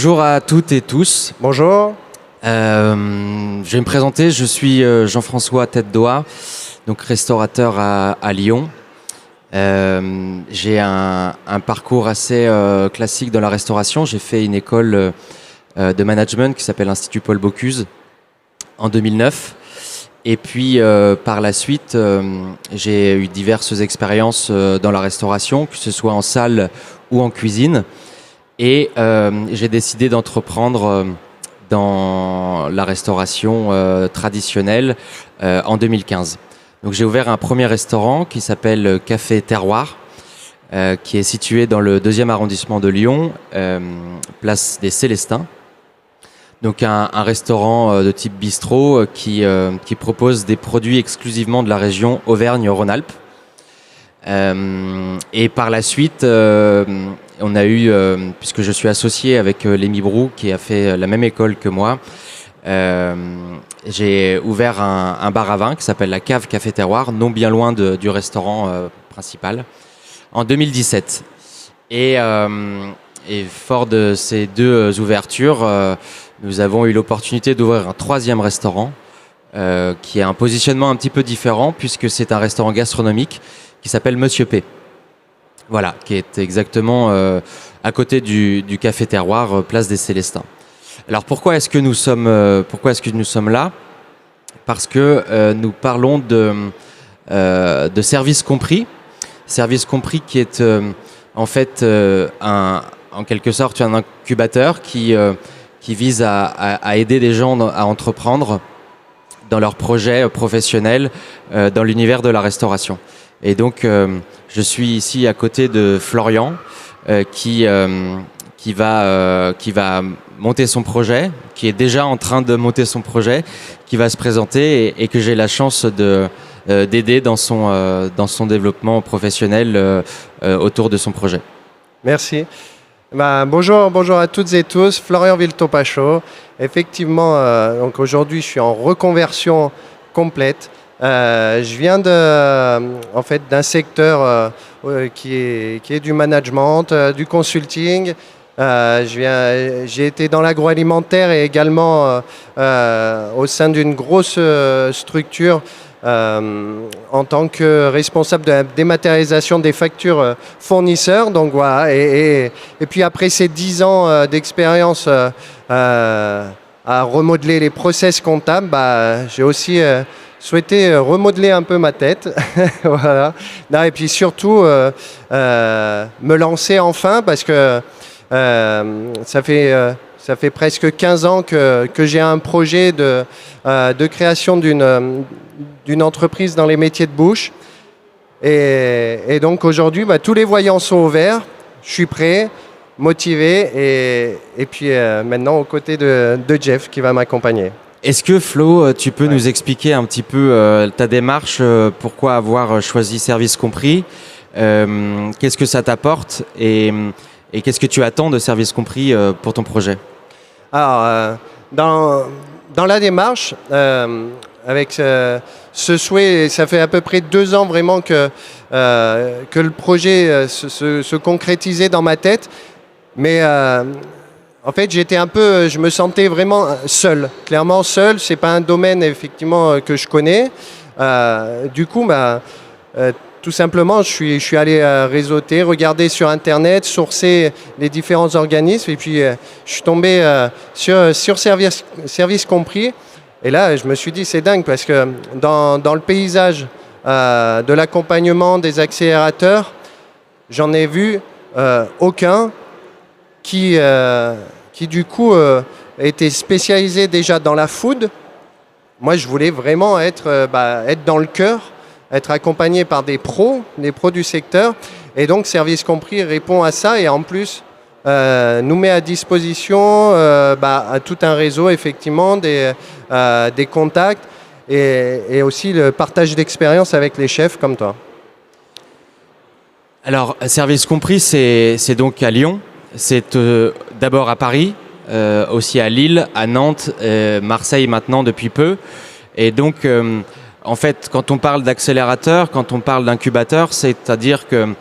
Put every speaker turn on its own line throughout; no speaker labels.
Bonjour à toutes et tous.
Bonjour.
Je vais me présenter, je suis Jean-François Tête-Doigt, donc restaurateur à Lyon. J'ai un parcours assez classique dans la restauration. J'ai fait une école de management qui s'appelle l'Institut Paul Bocuse en 2009. Et puis par la suite, j'ai eu diverses expériences dans la restauration, que ce soit en salle ou en cuisine. Et j'ai décidé d'entreprendre dans la restauration traditionnelle en 2015. Donc j'ai ouvert un premier restaurant qui s'appelle Café Terroir, qui est situé dans le 2e arrondissement de Lyon, place des Célestins. Donc un restaurant de type bistrot qui propose des produits exclusivement de la région Auvergne-Rhône-Alpes. Et par la suite, on a eu, puisque je suis associé avec Lémi Brou, qui a fait la même école que moi, j'ai ouvert un bar à vin qui s'appelle la Cave Café Terroir, non bien loin du restaurant principal, en 2017. Et fort de ces deux ouvertures, nous avons eu l'opportunité d'ouvrir un 3e restaurant qui a un positionnement un petit peu différent, puisque c'est un restaurant gastronomique qui s'appelle Monsieur P. Voilà, qui est exactement à côté du Café Terroir, place des Célestins. Alors pourquoi est-ce que nous sommes là ? Parce que nous parlons de service compris. Service compris qui est en fait en quelque sorte un incubateur qui vise à aider les gens à entreprendre dans leurs projets professionnels dans l'univers de la restauration. Et donc, je suis ici à côté de Florian qui va monter son projet, qui est déjà en train de monter son projet, qui va se présenter et que j'ai la chance d'aider dans son développement professionnel autour de son projet.
Merci. Bonjour à toutes et tous. Florian Viltopacho. Effectivement, donc aujourd'hui, je suis en reconversion complète. Je viens d'un secteur qui est du management, du consulting. J'ai été dans l'agroalimentaire et également au sein d'une grosse structure en tant que responsable de la dématérialisation des factures fournisseurs. Donc voilà. Et puis après ces 10 ans d'expérience à remodeler les process comptables, j'ai aussi souhaité remodeler un peu ma tête. Voilà. Non, et puis surtout me lancer enfin, parce que ça fait presque 15 ans que j'ai un projet de création d'une entreprise dans les métiers de bouche. Et donc aujourd'hui, tous les voyants sont ouverts. Je suis prêt, motivé et puis maintenant aux côtés de Jeff qui va m'accompagner.
Est-ce que Flo, tu peux nous expliquer un petit peu ta démarche, pourquoi avoir choisi Service Compris, qu'est-ce que ça t'apporte et qu'est-ce que tu attends de Service Compris pour ton projet ?
Alors, dans la démarche, avec ce souhait, ça fait à peu près 2 ans vraiment que le projet se concrétisait dans ma tête, mais en fait, je me sentais vraiment seul. Clairement seul, c'est pas un domaine effectivement que je connais. Du coup, tout simplement, je suis allé réseauter, regarder sur Internet, sourcer les différents organismes, et puis je suis tombé sur Service Compris. Et là, je me suis dit, c'est dingue, parce que dans le paysage de l'accompagnement des accélérateurs, j'en ai vu aucun qui du coup était spécialisé déjà dans la food. Moi, je voulais vraiment être dans le cœur, être accompagné par des pros du secteur. Et donc, Service Compris répond à ça et en plus nous met à disposition à tout un réseau, effectivement, des contacts et aussi le partage d'expérience avec les chefs comme toi.
Alors, Service Compris, c'est donc à Lyon. C'est d'abord à Paris, aussi à Lille, à Nantes, Marseille maintenant depuis peu. Et donc, en fait, quand on parle d'accélérateur, quand on parle d'incubateur, c'est-à-dire que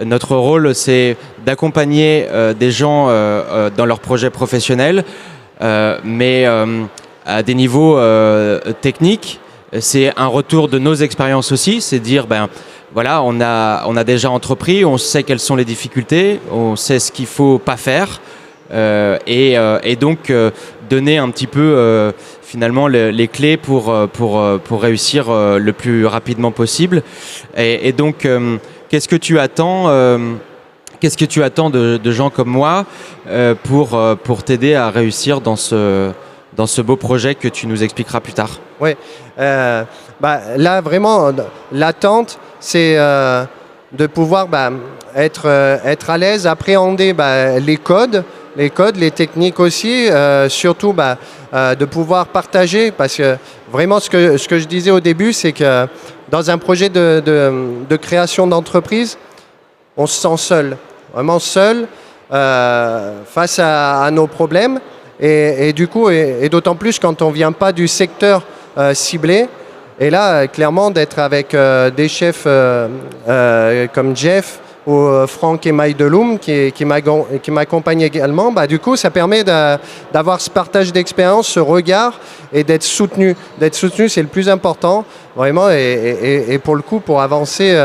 Notre rôle, c'est d'accompagner des gens dans leurs projets professionnels, mais à des niveaux techniques. C'est un retour de nos expériences aussi, c'est dire, voilà, on a déjà entrepris, on sait quelles sont les difficultés, on sait ce qu'il ne faut pas faire, et donc donner un petit peu finalement les clés pour réussir le plus rapidement possible. Et donc, qu'est-ce que tu attends de gens comme moi pour t'aider à réussir dans ce beau projet que tu nous expliqueras plus tard?
Oui, là vraiment, l'attente, c'est de pouvoir être à l'aise, appréhender les codes, les techniques aussi, surtout de pouvoir partager, parce que vraiment ce que je disais au début, c'est que dans un projet de création d'entreprise, on se sent seul, vraiment seul face à nos problèmes. Et du coup, et d'autant plus quand on ne vient pas du secteur ciblé. Et là, clairement, d'être avec des chefs comme Jeff ou Franck et Maï Deloum qui m'accompagnent également, du coup, ça permet d'avoir ce partage d'expérience, ce regard et d'être soutenu. D'être soutenu, c'est le plus important, vraiment, et pour le coup, pour avancer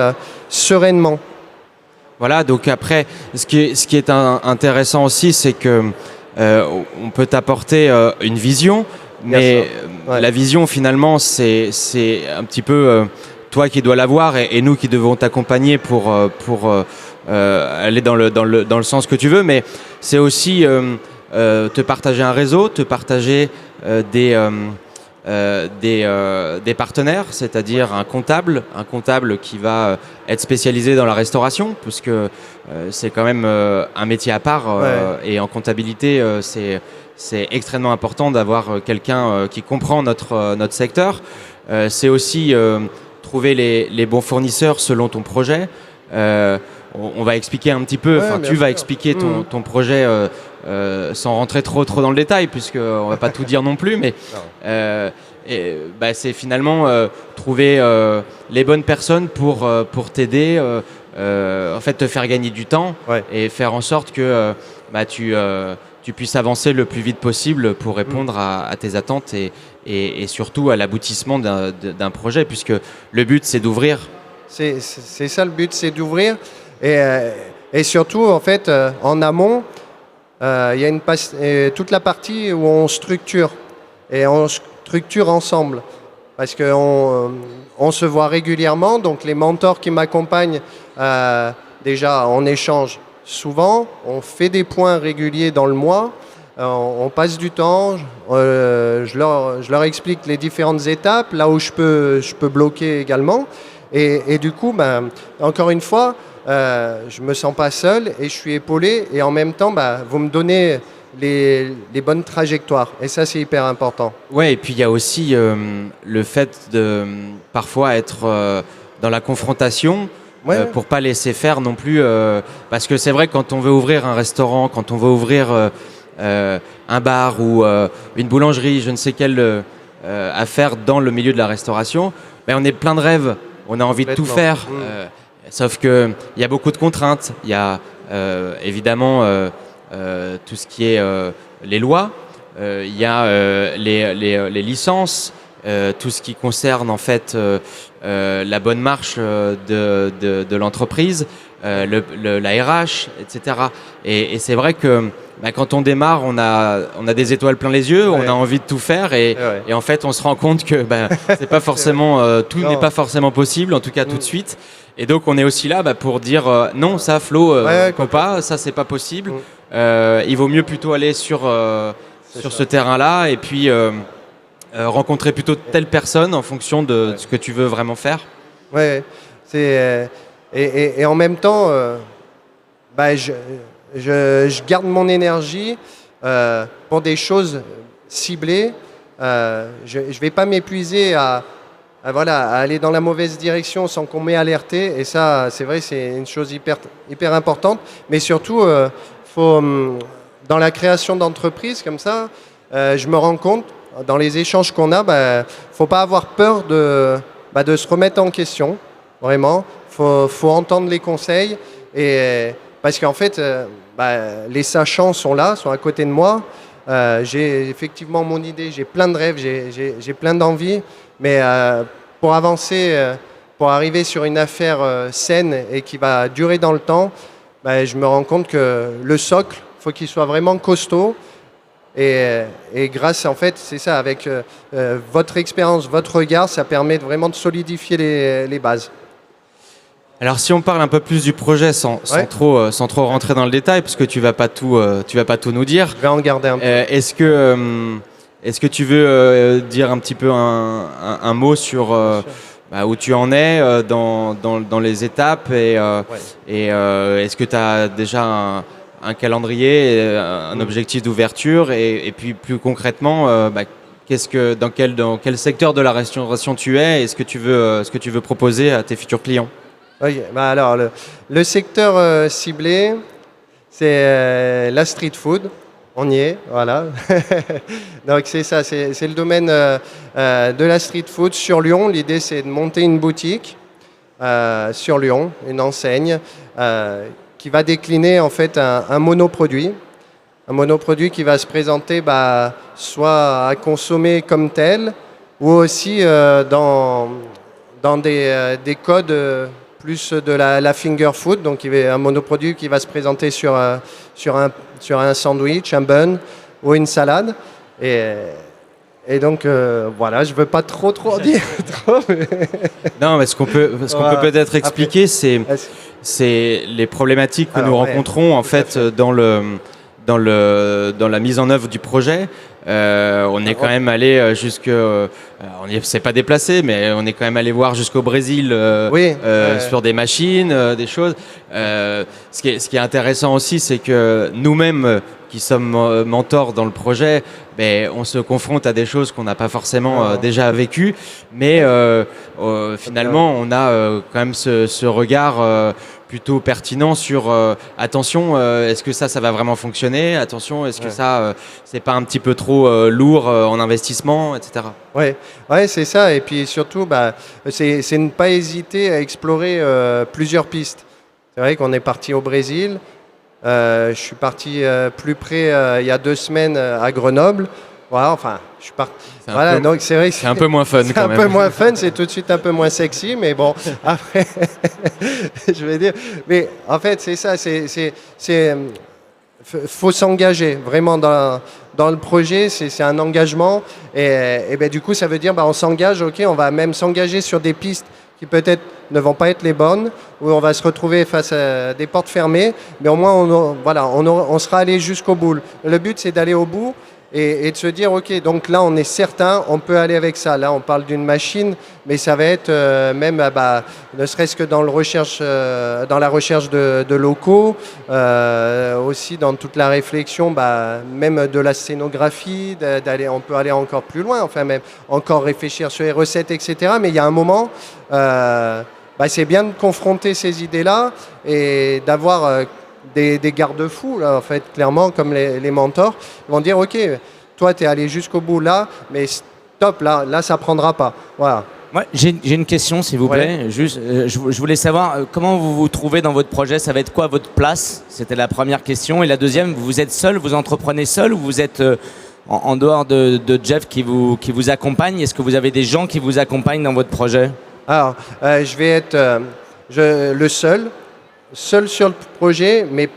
sereinement.
Voilà, donc après, ce qui est intéressant aussi, c'est que on peut t'apporter une vision, mais la vision finalement c'est un petit peu toi qui dois l'avoir et nous qui devons t'accompagner pour aller dans le sens que tu veux, mais c'est aussi te partager un réseau, te partager des partenaires, c'est-à-dire un comptable qui va être spécialisé dans la restauration, puisque c'est quand même un métier à part, et en comptabilité, c'est extrêmement important d'avoir quelqu'un qui comprend notre secteur. C'est aussi trouver les bons fournisseurs selon ton projet. On va expliquer un petit peu, tu vas expliquer ton projet sans rentrer trop dans le détail, puisqu'on ne va pas tout dire non plus, mais c'est finalement trouver les bonnes personnes pour t'aider, en fait te faire gagner du temps et faire en sorte que tu puisses avancer le plus vite possible pour répondre à tes attentes et surtout à l'aboutissement d'un projet, puisque le but c'est d'ouvrir.
C'est ça le but, c'est d'ouvrir. Et surtout, en fait, en amont, il y a toute la partie où on structure. Et on structure ensemble. Parce qu'on se voit régulièrement. Donc, les mentors qui m'accompagnent, déjà, on échange souvent. On fait des points réguliers dans le mois. On passe du temps. Je leur explique les différentes étapes, là où je peux bloquer également. Et du coup, encore une fois, je ne me sens pas seul et je suis épaulé. Et en même temps, vous me donnez les bonnes trajectoires. Et ça, c'est hyper important.
Ouais, et puis il y a aussi le fait de parfois être dans la confrontation pour ne pas laisser faire non plus. Parce que c'est vrai que quand on veut ouvrir un restaurant, quand on veut ouvrir un bar ou une boulangerie, je ne sais quelle affaire dans le milieu de la restauration, on est plein de rêves. On a envie de tout faire, sauf qu'il y a beaucoup de contraintes. Il y a évidemment tout ce qui est les lois, il y a les licences, tout ce qui concerne en fait la bonne marche de l'entreprise, la RH, etc. Et c'est vrai que quand on démarre, on a des étoiles plein les yeux, on a envie de tout faire et en fait on se rend compte que c'est pas forcément tout n'est pas forcément possible, en tout cas tout de suite. Et donc on est aussi là pour dire non, ça Flo, pas, ça c'est pas possible. Il vaut mieux plutôt aller sur ce terrain-là et puis rencontrer plutôt telle personne en fonction de ce que tu veux vraiment faire.
Ouais, c'est et en même temps, je garde mon énergie pour des choses ciblées. Je ne vais pas m'épuiser à aller dans la mauvaise direction sans qu'on m'ait alerté. Et ça, c'est vrai, c'est une chose hyper importante. Mais surtout, dans la création d'entreprises comme ça, je me rends compte, dans les échanges qu'on a, faut pas avoir peur de se remettre en question, vraiment. Faut entendre les conseils Parce qu'en fait, les sachants sont là, sont à côté de moi. J'ai effectivement mon idée, j'ai plein de rêves, j'ai plein d'envies, mais pour avancer, pour arriver sur une affaire saine et qui va durer dans le temps, je me rends compte que le socle, il faut qu'il soit vraiment costaud. Et grâce, en fait, c'est ça, avec votre expérience, votre regard, ça permet vraiment de solidifier les bases.
Alors si on parle un peu plus du projet sans trop rentrer dans le détail, parce que tu vas pas tout nous dire.
Je vais en garder un peu.
Est-ce que tu veux dire un petit peu un mot sur où tu en es dans les étapes et est-ce que tu as déjà un calendrier, un objectif d'ouverture et puis plus concrètement, dans quel secteur de la restauration tu es et ce que tu veux proposer à tes futurs clients?
Okay, alors, le secteur ciblé, c'est la street food. On y est, voilà. Donc c'est ça, c'est le domaine de la street food sur Lyon. L'idée, c'est de monter une boutique sur Lyon, une enseigne qui va décliner en fait un monoproduit. Un monoproduit qui va se présenter soit à consommer comme tel ou aussi dans des codes plus de la finger food, donc il y a un monoproduit qui va se présenter sur un sandwich, un bun ou une salade. Et donc voilà, je ne veux pas trop en dire.
Non, mais ce qu'on peut peut-être expliquer, c'est les problématiques que nous rencontrons en fait dans la mise en œuvre du projet. On est quand même allé on ne s'est pas déplacé, mais on est quand même allé voir jusqu'au Brésil sur des machines, des choses. Ce qui est intéressant aussi, c'est que nous-mêmes, qui sommes mentors dans le projet, on se confronte à des choses qu'on n'a pas forcément déjà vécues, mais finalement, on a quand même ce regard plutôt pertinent sur attention, est-ce que ça va vraiment fonctionner? Attention, est-ce que ça, c'est pas un petit peu trop lourd en investissement, etc.
Ouais, c'est ça. Et puis surtout, c'est ne pas hésiter à explorer plusieurs pistes. C'est vrai qu'on est parti au Brésil. Je suis parti plus près il y a 2 semaines à Grenoble. Voilà, enfin, je suis parti. Donc c'est vrai que
c'est un peu moins fun quand même.
C'est un peu moins fun, c'est tout de suite un peu moins sexy, mais bon, après, je vais dire. Mais en fait, c'est ça, faut s'engager vraiment dans le projet, c'est un engagement. Et du coup, ça veut dire, on s'engage, ok, on va même s'engager sur des pistes qui peut-être ne vont pas être les bonnes, où on va se retrouver face à des portes fermées, mais au moins on sera allé jusqu'au bout. Le but, c'est d'aller au bout et de se dire, ok, donc là on est certain, on peut aller avec ça. Là on parle d'une machine, mais ça va être même ne serait-ce que dans la recherche de locaux, aussi dans toute la réflexion, même de la scénographie, on peut aller encore plus loin, enfin même encore réfléchir sur les recettes, etc. Mais il y a un moment, c'est bien de confronter ces idées-là et d'avoir des garde-fous, là, en fait, clairement, comme les mentors. Ils vont dire, ok, toi, tu es allé jusqu'au bout là, mais stop, là, ça ne prendra pas. Voilà.
Ouais, j'ai une question, s'il vous plaît. Juste, je voulais savoir comment vous vous trouvez dans votre projet. Ça va être quoi votre place? C'était la première question. Et la deuxième, vous êtes seul, vous entreprenez seul ou vous êtes en dehors de Jeff qui vous accompagne? Est-ce que vous avez des gens qui vous accompagnent dans votre projet?
Alors, je vais être le seul sur le projet, mais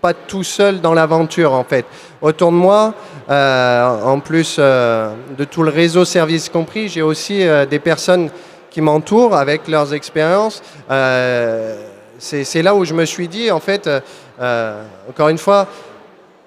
pas tout seul dans l'aventure, en fait. Autour de moi, en plus de tout le réseau service compris, j'ai aussi des personnes qui m'entourent avec leurs expériences. C'est là où je me suis dit, en fait, encore une fois,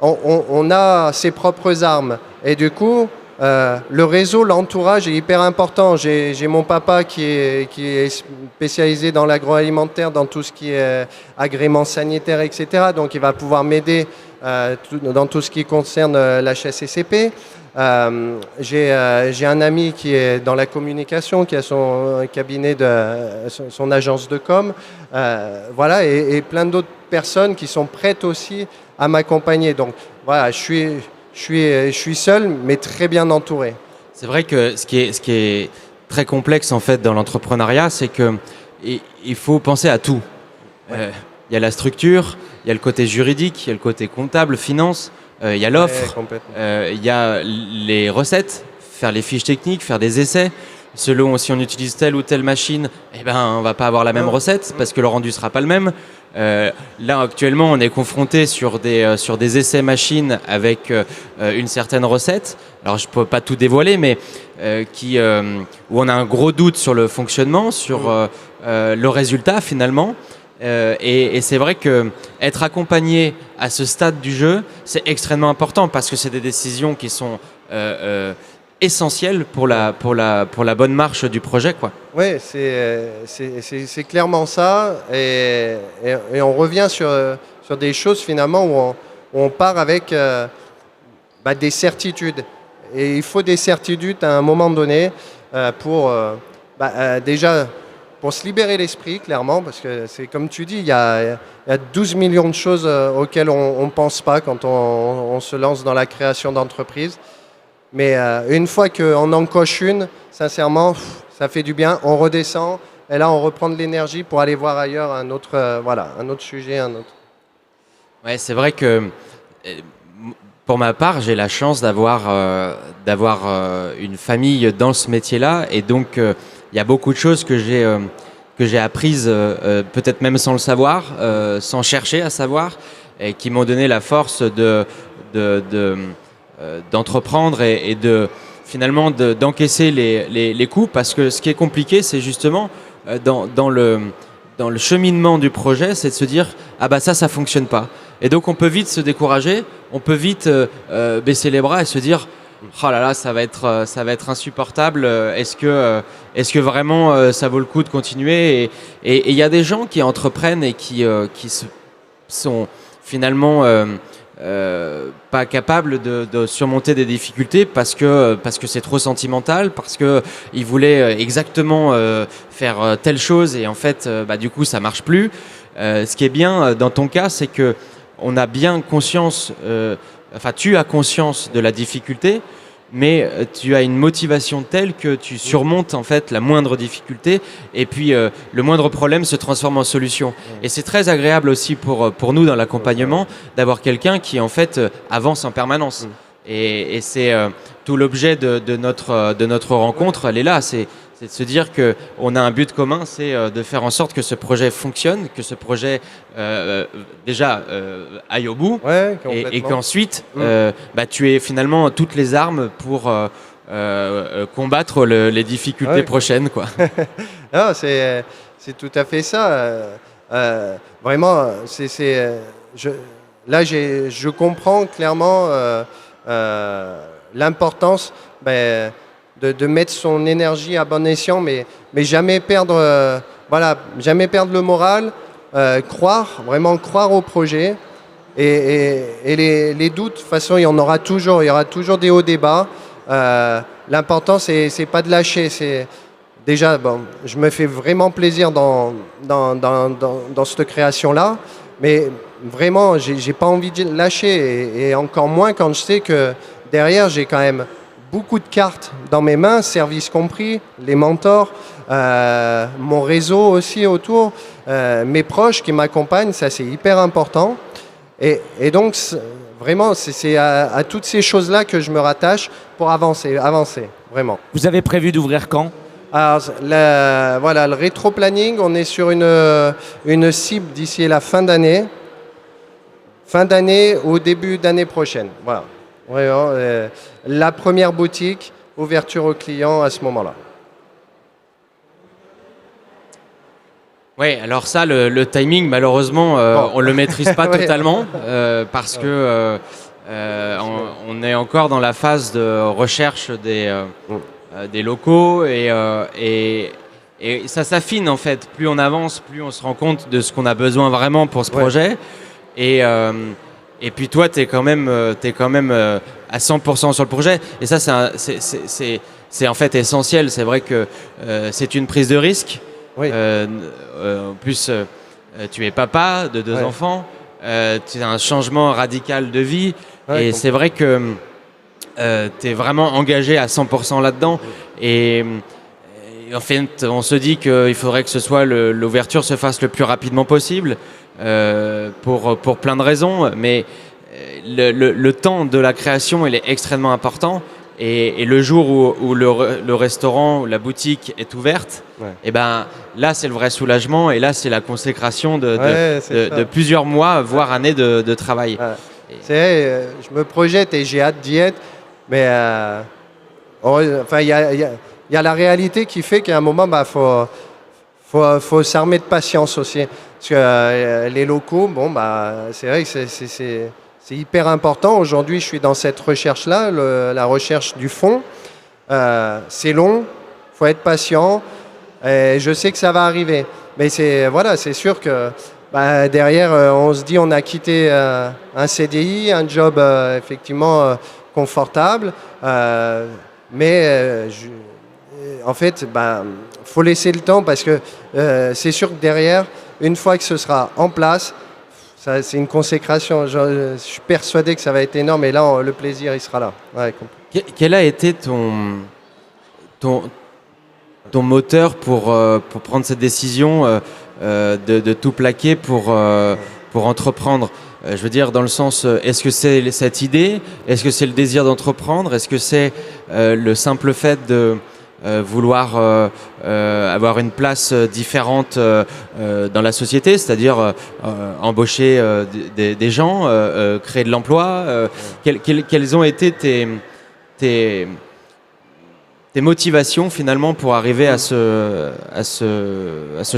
on a ses propres armes. Et du coup, le réseau, l'entourage est hyper important. J'ai mon papa qui est spécialisé dans l'agroalimentaire, dans tout ce qui est agrément sanitaire, etc. Donc il va pouvoir m'aider dans tout ce qui concerne la HACCP. J'ai un ami qui est dans la communication, qui a son cabinet, son agence de com. Voilà, et plein d'autres personnes qui sont prêtes aussi à m'accompagner. Donc voilà, je suis seul, mais très bien entouré.
C'est vrai que ce qui est très complexe en fait dans l'entrepreneuriat, c'est que il faut penser à tout. il y a la structure, il y a le côté juridique, il y a le côté comptable, finance, il y a l'offre, il y a les recettes, faire les fiches techniques, faire des essais. Selon si on utilise telle ou telle machine, eh ben, on va pas avoir la même recette parce que le rendu sera pas le même. Là, actuellement, on est confronté sur des essais machines avec une certaine recette. Alors, je peux pas tout dévoiler, mais où on a un gros doute sur le fonctionnement, sur le résultat finalement. Et c'est vrai que être accompagné à ce stade du jeu, c'est extrêmement important parce que c'est des décisions qui sont essentielles pour la bonne marche du projet, quoi.
Oui, c'est clairement ça. Et on revient sur des choses finalement où on part avec des certitudes. Et il faut des certitudes à un moment donné pour déjà pour se libérer l'esprit, clairement, parce que c'est comme tu dis, il y a 12 millions de choses auxquelles on ne pense pas quand on se lance dans la création d'entreprise. Mais une fois qu'on en coche une, sincèrement, ça fait du bien. On redescend et là, on reprend de l'énergie pour aller voir ailleurs un autre sujet.
Ouais, c'est vrai que pour ma part, j'ai la chance d'avoir une famille dans ce métier-là. Et donc, il y a beaucoup de choses que j'ai apprises, peut-être même sans le savoir, sans chercher à savoir, et qui m'ont donné la force d'entreprendre et finalement d'encaisser les coups, parce que ce qui est compliqué, c'est justement dans le cheminement du projet, c'est de se dire ça fonctionne pas, et donc on peut vite se décourager, on peut vite baisser les bras et se dire oh là là, ça va être insupportable, est-ce que vraiment ça vaut le coup de continuer, et il y a des gens qui entreprennent et qui sont finalement pas capable de surmonter des difficultés parce que c'est trop sentimental, parce que ils voulaient exactement faire telle chose, et en fait du coup ça marche plus. Ce qui est bien dans ton cas, c'est que on a bien conscience, tu as conscience de la difficulté, mais tu as une motivation telle que tu surmontes en fait la moindre difficulté, et puis le moindre problème se transforme en solution. Et c'est très agréable aussi pour nous dans l'accompagnement d'avoir quelqu'un qui en fait avance en permanence. Et c'est tout l'objet de notre rencontre, elle est là, c'est de se dire qu'on a un but commun, c'est de faire en sorte que ce projet fonctionne, que ce projet aille au bout, et qu'ensuite tu aies finalement toutes les armes pour combattre les difficultés prochaines, quoi.
Non, c'est tout à fait ça. Vraiment, je comprends clairement l'importance de mettre son énergie à bon escient, mais jamais perdre, jamais perdre le moral, vraiment croire au projet, et les doutes, de toute façon, il y aura toujours des hauts, des bas. L'important, c'est pas de lâcher. C'est déjà, je me fais vraiment plaisir dans cette création-là, mais vraiment, j'ai pas envie de lâcher, et encore moins quand je sais que derrière, j'ai quand même beaucoup de cartes dans mes mains, services compris, les mentors, mon réseau aussi autour, mes proches qui m'accompagnent, ça c'est hyper important. Et donc vraiment c'est à toutes ces choses-là que je me rattache pour avancer, vraiment.
Vous avez prévu d'ouvrir quand ?
Alors le rétro-planning, on est sur une cible d'ici la fin d'année au début d'année prochaine. Voilà. Vraiment, la première boutique, ouverture aux clients à ce moment-là.
Oui, alors ça, le timing, malheureusement, on ne le maîtrise pas totalement, parce que on est encore dans la phase de recherche des locaux, et ça s'affine en fait. Plus on avance, plus on se rend compte de ce qu'on a besoin vraiment pour ce projet. Et puis toi, tu es quand même à 100% sur le projet. Et ça, c'est en fait essentiel. C'est vrai que c'est une prise de risque.
Oui.
En plus, tu es papa de 2 enfants. Tu as un changement radical de vie. Et c'est vrai que tu es vraiment engagé à 100% là-dedans. Et en fait, on se dit qu'il faudrait que l'ouverture se fasse le plus rapidement possible. pour plein de raisons, mais le temps de la création, il est extrêmement important. Et le jour où le restaurant ou la boutique est ouverte, et ben là c'est le vrai soulagement et là c'est la consécration de plusieurs mois, voire années de travail.
C'est vrai, je me projette et j'ai hâte d'y être, mais enfin il y a la réalité qui fait qu'à un moment faut s'armer de patience aussi, parce que les locaux, bon c'est vrai que c'est hyper important. Aujourd'hui, je suis dans cette recherche-là, la recherche du fond. C'est long, il faut être patient. Et je sais que ça va arriver. Mais c'est sûr que derrière, on se dit on a quitté un CDI, un job effectivement confortable. Mais en fait, faut laisser le temps parce que c'est sûr que derrière, une fois que ce sera en place, c'est une consécration. Je suis persuadé que ça va être énorme et là, le plaisir, il sera là. Ouais,
quel a été ton moteur pour prendre cette décision de tout plaquer pour entreprendre? Je veux dire, dans le sens, est-ce que c'est cette idée? Est-ce que c'est le désir d'entreprendre? Est-ce que c'est le simple fait de vouloir avoir une place différente dans la société, c'est-à-dire embaucher des gens, créer de l'emploi. Quelles ont été tes motivations finalement pour arriver à ce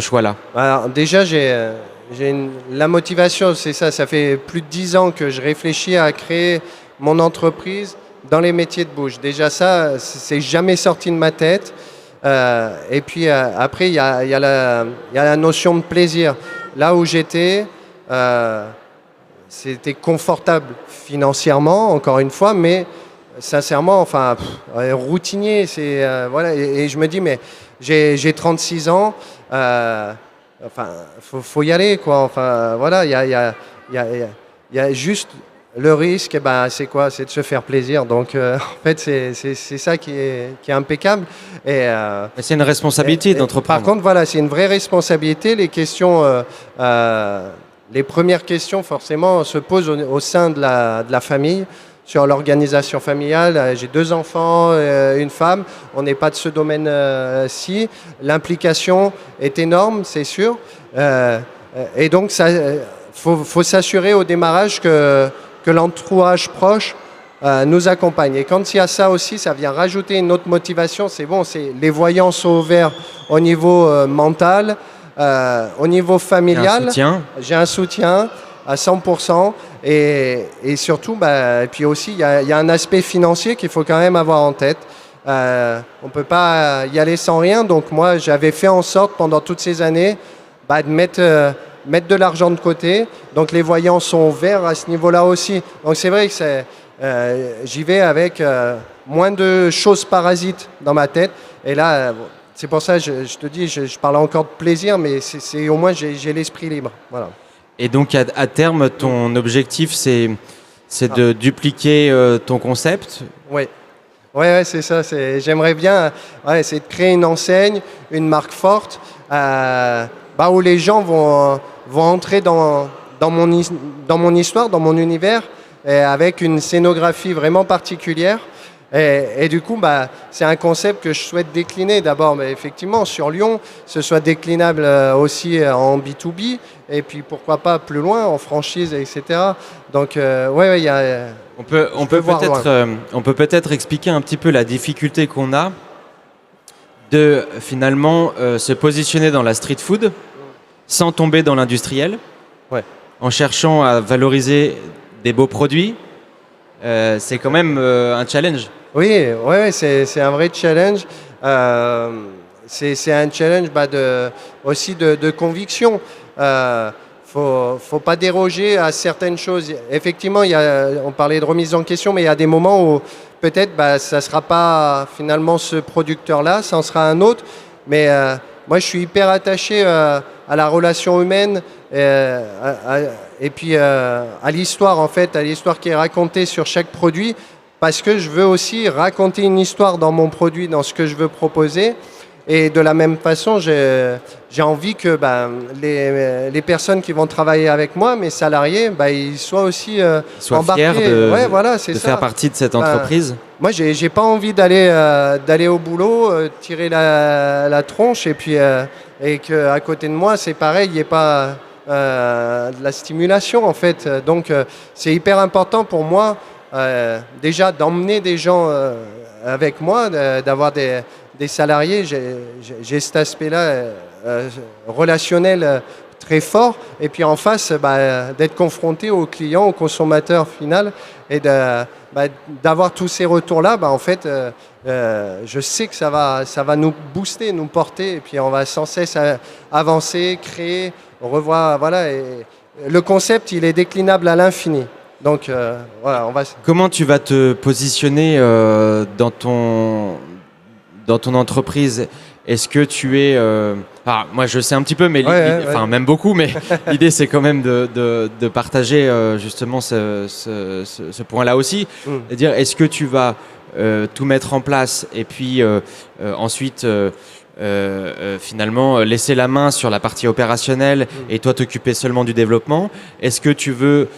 choix-là?
Alors déjà, la motivation, c'est ça. Ça fait plus de 10 ans que je réfléchis à créer mon entreprise dans les métiers de bouche. Déjà ça, c'est jamais sorti de ma tête. Et puis après, il y a la notion de plaisir. Là où j'étais, c'était confortable financièrement, encore une fois, mais sincèrement, enfin, routinier. Voilà. Et je me dis, mais j'ai 36 ans. Enfin, faut y aller, quoi. Enfin, voilà, il y a juste le risque, c'est quoi? C'est de se faire plaisir. Donc, en fait, c'est ça qui est impeccable. Et
c'est une responsabilité d'entreprendre.
Par contre, voilà, c'est une vraie responsabilité. Les questions, les premières questions, forcément, se posent au sein de la famille, sur l'organisation familiale. J'ai 2 enfants, une femme. On n'est pas de ce domaine-ci. L'implication est énorme, c'est sûr. Et donc, faut s'assurer au démarrage que l'entourage proche nous accompagne. Et quand il y a ça aussi, ça vient rajouter une autre motivation. C'est bon, les voyants sont ouverts au niveau mental, au niveau familial. J'ai un soutien à 100%. Et surtout, et puis aussi, il y a un aspect financier qu'il faut quand même avoir en tête. On ne peut pas y aller sans rien. Donc moi, j'avais fait en sorte pendant toutes ces années de mettre de l'argent de côté. Donc les voyants sont ouverts à ce niveau-là aussi. Donc c'est vrai que j'y vais avec moins de choses parasites dans ma tête. Et là, c'est pour ça que je te dis, je parle encore de plaisir, mais c'est au moins j'ai l'esprit libre. Voilà.
Et donc à terme, ton objectif, c'est de dupliquer ton concept?
Oui. Ouais, c'est ça. J'aimerais bien, c'est de créer une enseigne, une marque forte, où les gens vont entrer dans mon histoire, dans mon univers, avec une scénographie vraiment particulière. Et du coup, c'est un concept que je souhaite décliner d'abord, mais effectivement sur Lyon, ce soit déclinable aussi en B2B, et puis pourquoi pas plus loin en franchise, etc. Donc, il y a.
On peut peut-être expliquer un petit peu la difficulté qu'on a de finalement se positionner dans la street food sans tomber dans l'industriel, en cherchant à valoriser des beaux produits. C'est quand même un challenge.
Oui, c'est un vrai challenge. C'est un challenge aussi de conviction. Faut pas déroger à certaines choses. Effectivement, on parlait de remise en question, mais il y a des moments où peut-être ça ne sera pas finalement ce producteur-là, ça en sera un autre. Mais moi, je suis hyper attaché à la relation humaine et puis à l'histoire, en fait, à l'histoire qui est racontée sur chaque produit, parce que je veux aussi raconter une histoire dans mon produit, dans ce que je veux proposer. Et de la même façon, j'ai envie que les personnes qui vont travailler avec moi, mes salariés, ils soient aussi
Sois
embarqués.
fier de,
Ouais, voilà, c'est
de
ça.
faire partie de cette entreprise.
Moi, j'ai pas envie d'aller au boulot, tirer la tronche et puis et que à côté de moi, c'est pareil, il n'y ait pas de la stimulation en fait. Donc, c'est hyper important pour moi déjà d'emmener des gens avec moi, d'avoir des salariés. J'ai cet aspect-là relationnel très fort. Et puis en face, d'être confronté au client, au consommateur final et d'avoir tous ces retours-là, en fait, je sais que ça va nous booster, nous porter, et puis on va sans cesse avancer, créer, revoir, voilà. Et le concept, il est déclinable à l'infini. Donc voilà, on va.
Comment tu vas te positionner dans ton entreprise? Est-ce que tu es... moi, je sais un petit peu, mais même beaucoup, mais l'idée, c'est quand même de partager justement ce point-là aussi. C'est-à-dire, est-ce que tu vas tout mettre en place et puis ensuite... finalement laisser la main sur la partie opérationnelle et toi t'occuper seulement du développement? Est-ce que tu veux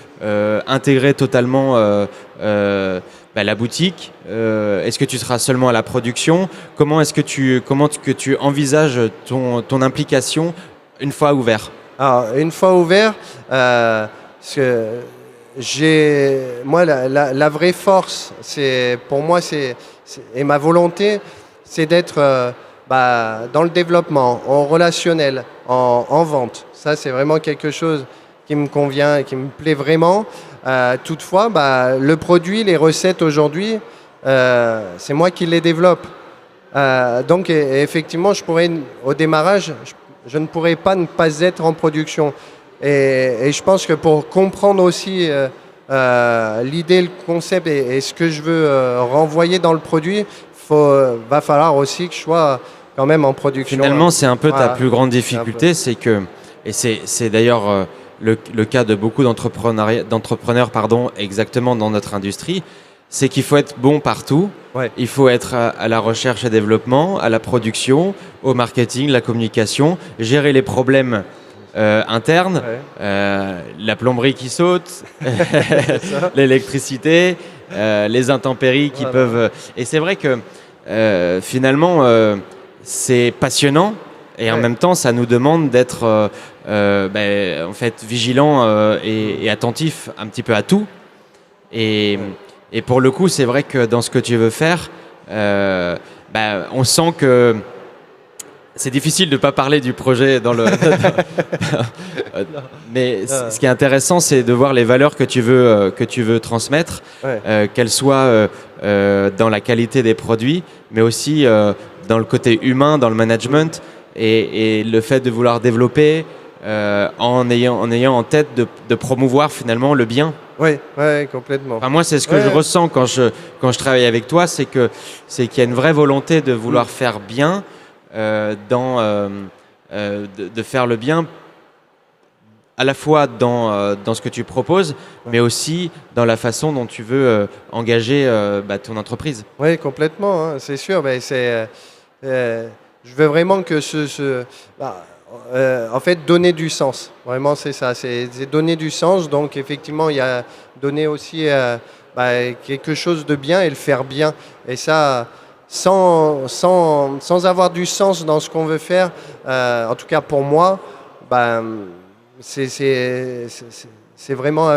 intégrer totalement la boutique? Est-ce que tu seras seulement à la production? Comment tu envisages ton implication une fois ouvert?
Alors, une fois ouvert, moi la vraie force, pour moi et ma volonté, c'est d'être dans le développement, en relationnel, en vente. Ça, c'est vraiment quelque chose qui me convient et qui me plaît vraiment. Toutefois, le produit, les recettes aujourd'hui, c'est moi qui les développe. Donc, effectivement, au démarrage, je ne pourrais pas ne pas être en production. Et je pense que pour comprendre aussi l'idée, le concept et ce que je veux renvoyer dans le produit, va falloir aussi que je sois quand même en production.
Finalement, c'est un peu ta plus grande difficulté, c'est que, et c'est d'ailleurs le cas de beaucoup d'entrepreneurs, exactement dans notre industrie, c'est qu'il faut être bon partout.
Ouais.
Il faut être à la recherche et développement, à la production, au marketing, la communication, gérer les problèmes internes, la plomberie qui saute, l'électricité, les intempéries qui peuvent... Et c'est vrai que finalement, c'est passionnant et en même temps, ça nous demande d'être en fait vigilant et attentif un petit peu à tout. Et pour le coup, c'est vrai que dans ce que tu veux faire, on sent que c'est difficile de ne pas parler du projet mais ce qui est intéressant, c'est de voir les valeurs que tu veux transmettre, qu'elles soient dans la qualité des produits, mais aussi dans le côté humain, dans le management, et le fait de vouloir développer en ayant en tête de promouvoir finalement le bien.
Oui, complètement.
Enfin, moi, c'est ce que je ressens quand je travaille avec toi, c'est qu'il y a une vraie volonté de vouloir faire bien, de faire le bien à la fois dans ce que tu proposes, mais aussi dans la façon dont tu veux engager ton entreprise.
Oui, complètement, hein, c'est sûr. Je veux vraiment que en fait, donner du sens. Vraiment, c'est ça. C'est donner du sens. Donc, effectivement, il y a donner aussi quelque chose de bien et le faire bien. Et ça, sans avoir du sens dans ce qu'on veut faire, en tout cas pour moi, c'est vraiment,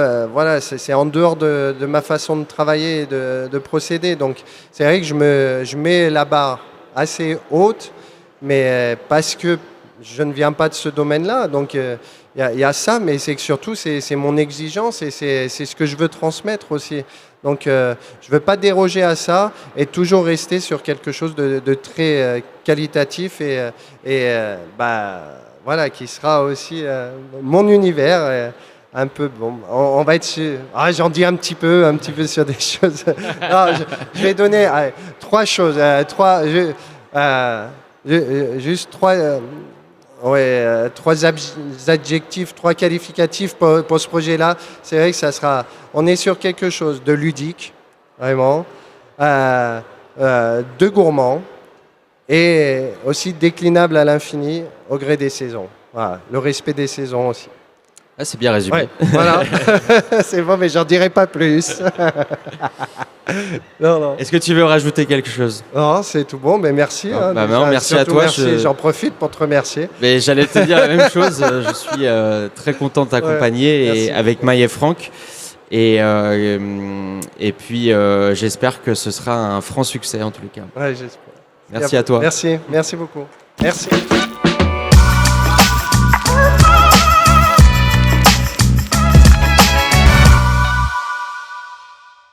c'est en dehors de ma façon de travailler et de procéder. Donc, c'est vrai que je mets la barre assez haute, mais parce que je ne viens pas de ce domaine-là. Donc, il y a ça, mais c'est que surtout, c'est mon exigence et c'est ce que je veux transmettre aussi. Donc, je ne veux pas déroger à ça et toujours rester sur quelque chose de très qualitatif voilà, qui sera aussi mon univers. Un peu, bon, on va être sur... j'en dis un petit peu sur des choses. Non, je vais donner 3 choses. Juste 3... trois adjectifs, 3 qualificatifs pour ce projet-là. C'est vrai que on est sur quelque chose de ludique, vraiment, de gourmand et aussi déclinable à l'infini au gré des saisons. Voilà, le respect des saisons aussi.
Ah, c'est bien résumé.
Ouais, voilà, c'est bon, mais j'en dirai pas plus. Non.
Est-ce que tu veux rajouter quelque chose?
Non, c'est tout bon, mais merci.
Non,
Déjà,
non, merci à
surtout
toi.
Merci, j'en profite pour te remercier.
Mais j'allais te dire la même chose. Je suis très content de t'accompagner
merci.
avec Maï et Franck. Et puis, j'espère que ce sera un franc succès en tout cas.
Ouais, j'espère.
Merci à toi.
Merci beaucoup. Merci.